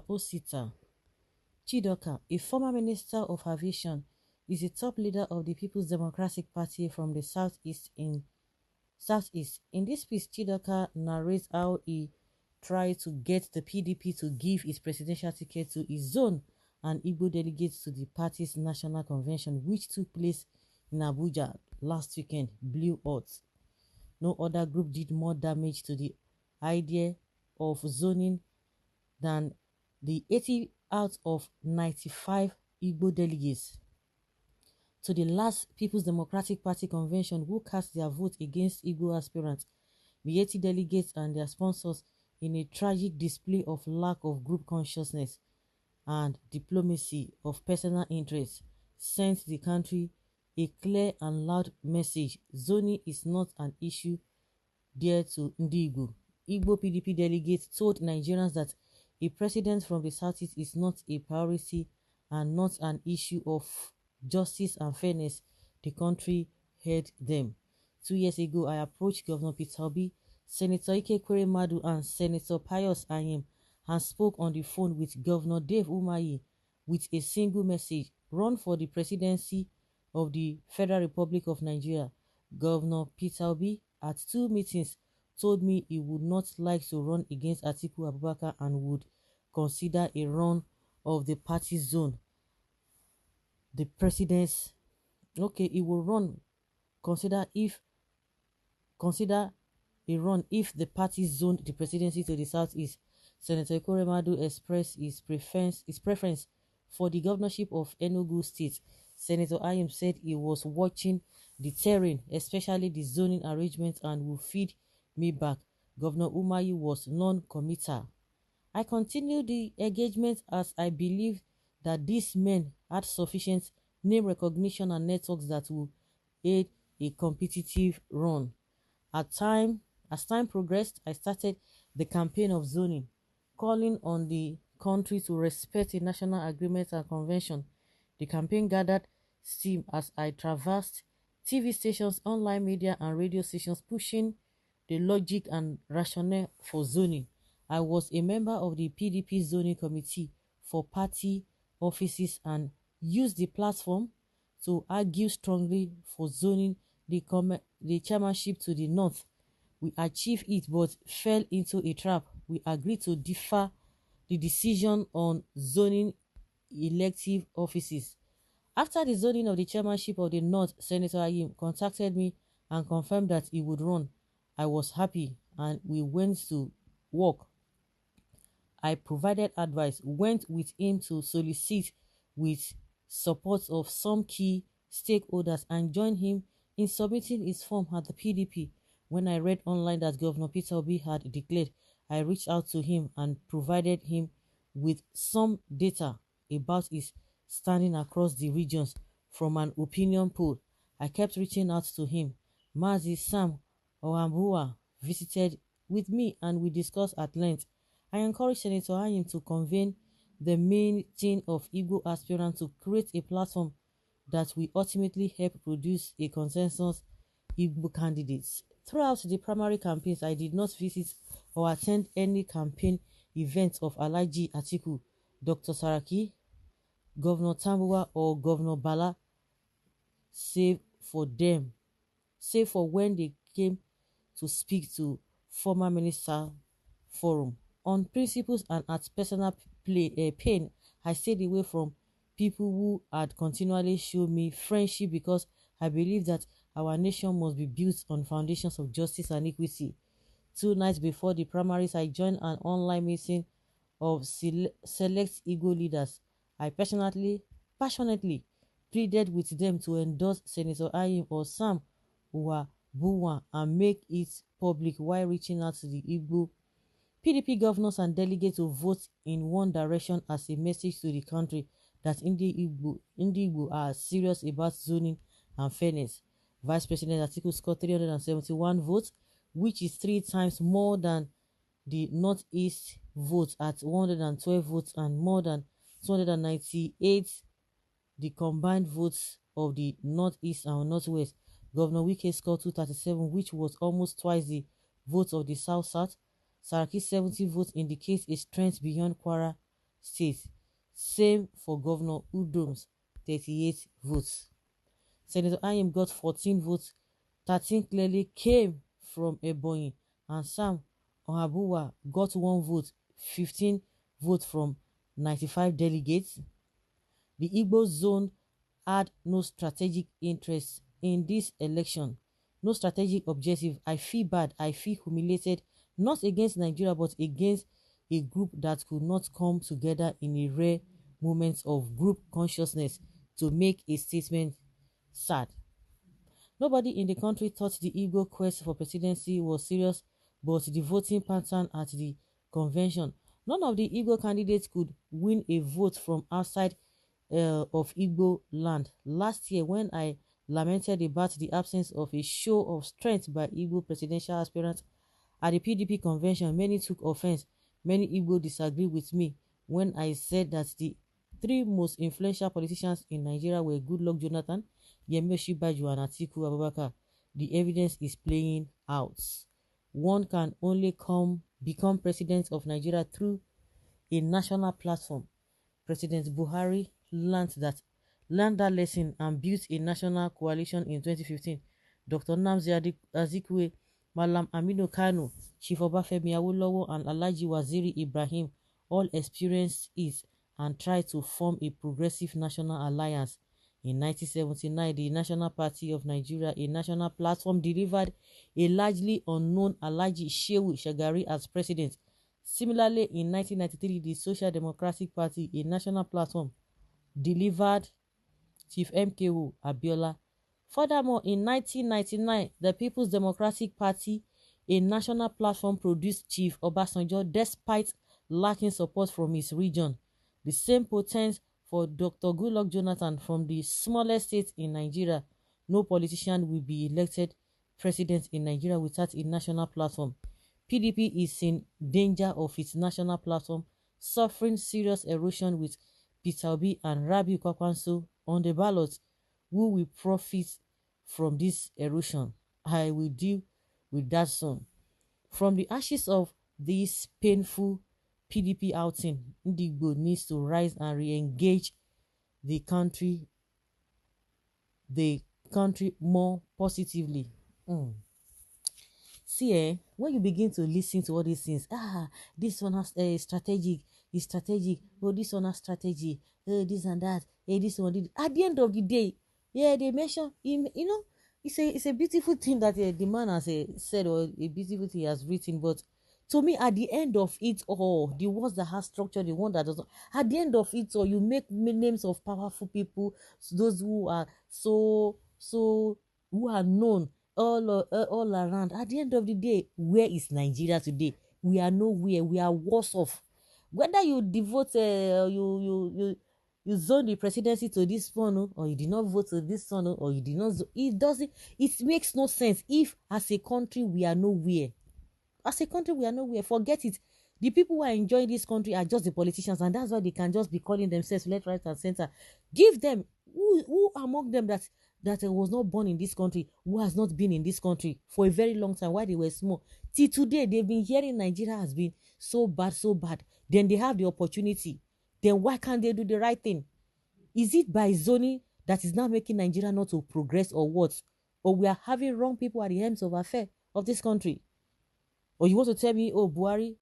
Osita. Chidoka, a former Minister of Aviation, is a top leader of the People's Democratic Party from the Southeast. In this piece, Chidoka narrates how he tried to get the PDP to give his presidential ticket to his zone and Igbo delegates to the party's national convention, which took place in Abuja last weekend, blew out. No other group did more damage to the idea of zoning than the 80 out of 95 Igbo delegates to the last People's Democratic Party convention who cast their vote against Igbo aspirants. The 80 delegates and their sponsors, in a tragic display of lack of group consciousness and diplomacy of personal interests, sent the country a clear and loud message: zoning is not an issue dear to Igbo. Igbo PDP delegates told Nigerians that a president from the Southeast is not a priority and not an issue of justice and fairness. The country heard them. 2 years ago, I approached Governor Peter Obi, Senator Ike Madu, and Senator Pius Ayim and spoke on the phone with Governor Dave Umahi with a single message: run for the presidency of the Federal Republic of Nigeria. Governor Peter Obi, at 2 meetings, told me he would not like to run against Atiku Abubakar and would consider a run of the party zone. The president's he will run consider a run if the party zoned the presidency to the Southeast. Senator Madu expressed his preference for the governorship of Enugu State. Senator Ayim said he was watching the terrain, especially the zoning arrangement, and will feed me back. Governor Umahi was non-committal. I continued the engagement as I believed that these men had sufficient name recognition and networks that will aid a competitive run. As time progressed, I started the campaign of zoning, calling on the country to respect a national agreement and convention. The campaign gathered steam as I traversed TV stations, online media, and radio stations, pushing the logic and rationale for zoning. I was a member of the PDP zoning committee for party offices and used the platform to argue strongly for zoning the chairmanship to the north. We achieved it but fell into a trap. We agreed to defer the decision on zoning elective offices. After the zoning of the chairmanship of the north, Senator Ayim contacted me and confirmed that he would run. I was happy and we went to work. I provided advice, went with him to solicit with support of some key stakeholders, and joined him in submitting his form at the PDP. When I read online that Governor Peter Obi had declared, I reached out to him and provided him with some data about his standing across the regions from an opinion poll. I kept reaching out to him. Mazi Sam Oambua visited with me and we discussed at length. I encouraged Senator Ayim to convene the meeting of Igbo aspirants to create a platform that will ultimately help produce a consensus Igbo candidates. Throughout the primary campaigns, I did not visit or attend any campaign events of Alhaji Atiku, Dr. Saraki, Governor Tambuwa, or Governor Bala, save for when they came to speak to former minister forum. On principles and at personal pain, I stayed away from people who had continually shown me friendship because I believe that our nation must be built on foundations of justice and equity. 2 nights before the primaries, I joined an online meeting of select Igbo leaders. I passionately pleaded with them to endorse Senator Ayim or Sam Buwa and make it public while reaching out to the Igbo PDP governors and delegates to vote in one direction as a message to the country that Ndi Igbo are serious about zoning and fairness. Vice President Atiku scored 371 votes, which is 3 times more than the Northeast vote at 112 votes and more than 298 the combined votes of the Northeast and Northwest. Governor Wike scored 237, which was almost twice the votes of the South-South. Saraki's 70 votes indicates a strength beyond Kwara State. Same for Governor Udom's 38 votes. Senator Ayim got 14 votes. 13 clearly came from Ebonyi, and Sam Ohabuwa got 1 vote. 15 votes from 95 delegates. The Igbo zone had no strategic interest in this election, no strategic objective. I feel bad, I feel humiliated, not against Nigeria, but against a group that could not come together in a rare moment of group consciousness to make a statement. Sad. Nobody in the country thought the Igbo quest for presidency was serious, but the voting pattern at the convention, none of the Igbo candidates could win a vote from outside of Igbo land. Last year, when I lamented about the absence of a show of strength by Igbo presidential aspirants at the PDP convention, many took offense. Many Igbo disagreed with me when I said that the 3 most influential politicians in Nigeria were Goodluck Jonathan, Yemi Osinbajo, and Atiku Abubakar. The evidence is playing out. One can only become president of Nigeria through a national platform. President Buhari learned that lesson and built a national coalition in 2015. Dr. Nnamdi Azikiwe, Malam Aminu Kano, Chief Obafemi Awolowo, and Alhaji Waziri Ibrahim all experienced it and tried to form a progressive national alliance. In 1979, the National Party of Nigeria, a national platform, delivered a largely unknown Alhaji Shehu Shagari as president. Similarly, in 1993, the Social Democratic Party, a national platform, delivered Chief MKO Abiola. Furthermore, in 1999, the People's Democratic Party, a national platform, produced Chief Obasanjo despite lacking support from his region. The same potence for Dr. Goodluck Jonathan from the smallest state in Nigeria. No politician will be elected president in Nigeria without a national platform. PDP is in danger of its national platform suffering serious erosion with Peter Obi and Rabiu Kwakwanso on the ballot. Who will profit from this erosion? I will deal with that soon. From the ashes of this painful PDP outing, Igbo needs to rise and re-engage the country more positively. See, when you begin to listen to all these things, this one has strategic, is strategic, oh, this one has strategy, this and that, this one did. At the end of the day, they mention him, it's a beautiful thing that the man has said, or a beautiful thing he has written, but to me, at the end of it all, the ones that have structure, the one that doesn't, at the end of it all, you make names of powerful people, those who are who are known all around. At the end of the day, where is Nigeria today? We are nowhere. We are worse off. Whether you devote you zone the presidency to this one, or you did not vote to this one, or you did not it makes no sense. If as a country we are nowhere, forget it. The people who are enjoying this country are just the politicians, and that's why they can just be calling themselves left, right, and center. Give them who among them that was not born in this country, who has not been in this country for a very long time while they were small, till today they've been hearing Nigeria has been so bad. Then they have the opportunity. Then why can't they do the right thing? Is it by zoning that is now making Nigeria not to progress, or what? Or we are having wrong people at the helms of affairs of this country? Or you want to tell me, oh, Buhari